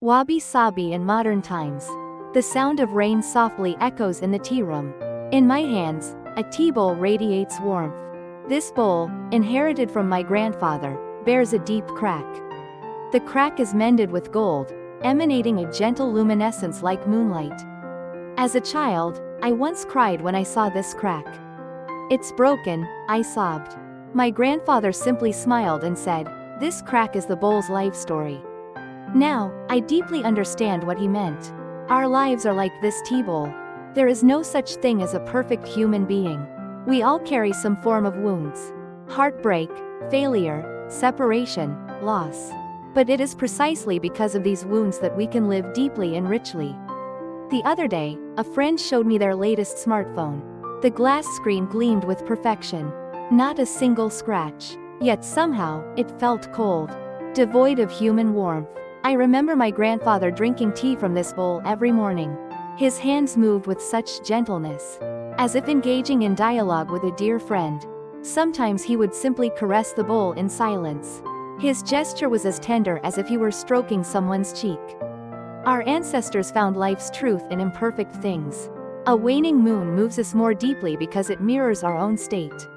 Wabi-Sabi in modern times. The sound of rain softly echoes in the tea room. In my hands, a tea bowl radiates warmth. This bowl, inherited from my grandfather, bears a deep crack. The crack is mended with gold, emanating a gentle luminescence like moonlight. As a child, I once cried when I saw this crack. "It's broken," I sobbed. My grandfather simply smiled and said, "This crack is the bowl's life story." Now, I deeply understand what he meant. Our lives are like this tea bowl. There is no such thing as a perfect human being. We all carry some form of wounds. Heartbreak, failure, separation, loss. But it is precisely because of these wounds that we can live deeply and richly. The other day, a friend showed me their latest smartphone. The glass screen gleamed with perfection. Not a single scratch. Yet somehow, it felt cold. Devoid of human warmth. I remember my grandfather drinking tea from this bowl every morning. His hands moved with such gentleness, as if engaging in dialogue with a dear friend. Sometimes he would simply caress the bowl in silence. His gesture was as tender as if he were stroking someone's cheek. Our ancestors found life's truth in imperfect things. A waning moon moves us more deeply because it mirrors our own state.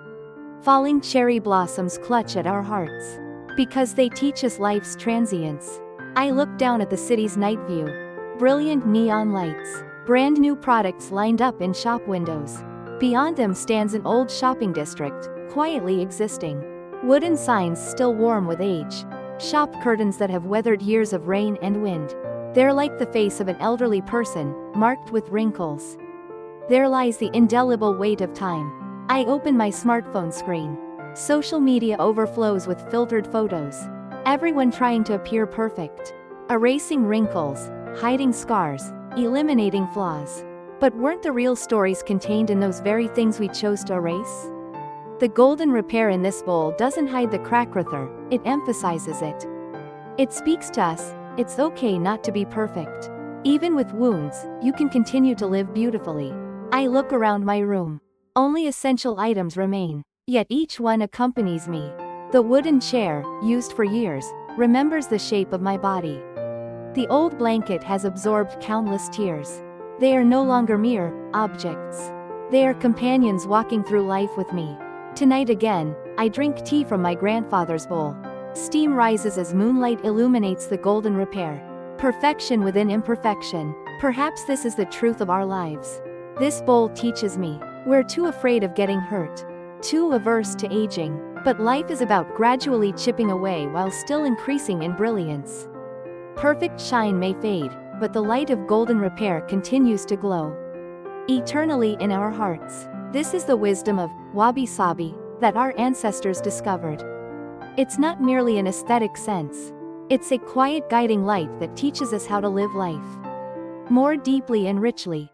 Falling cherry blossoms clutch at our hearts, because they teach us life's transience. I look down at the city's night view. Brilliant neon lights, brand new products lined up in shop windows. Beyond them stands an old shopping district, quietly existing. Wooden signs still warm with age. Shop curtains that have weathered years of rain and wind. They're like the face of an elderly person, marked with wrinkles. There lies the indelible weight of time. I open my smartphone screen. Social media overflows with filtered photos. Everyone trying to appear perfect. Erasing wrinkles, hiding scars, eliminating flaws. But weren't the real stories contained in those very things we chose to erase? The golden repair in this bowl doesn't hide the crack rather, it emphasizes it. It speaks to us, it's okay not to be perfect. Even with wounds, you can continue to live beautifully. I look around my room. Only essential items remain, yet each one accompanies me. The wooden chair, used for years, remembers the shape of my body. The old blanket has absorbed countless tears. They are no longer mere objects. They are companions walking through life with me. Tonight again, I drink tea from my grandfather's bowl. Steam rises as moonlight illuminates the golden repair. Perfection within imperfection. Perhaps this is the truth of our lives. This bowl teaches me, we're too afraid of getting hurt, too averse to aging. But life is about gradually chipping away while still increasing in brilliance. Perfect shine may fade, but the light of golden repair continues to glow eternally in our hearts. This is the wisdom of Wabi-Sabi that our ancestors discovered. It's not merely an aesthetic sense. It's a quiet guiding light that teaches us how to live life more deeply and richly.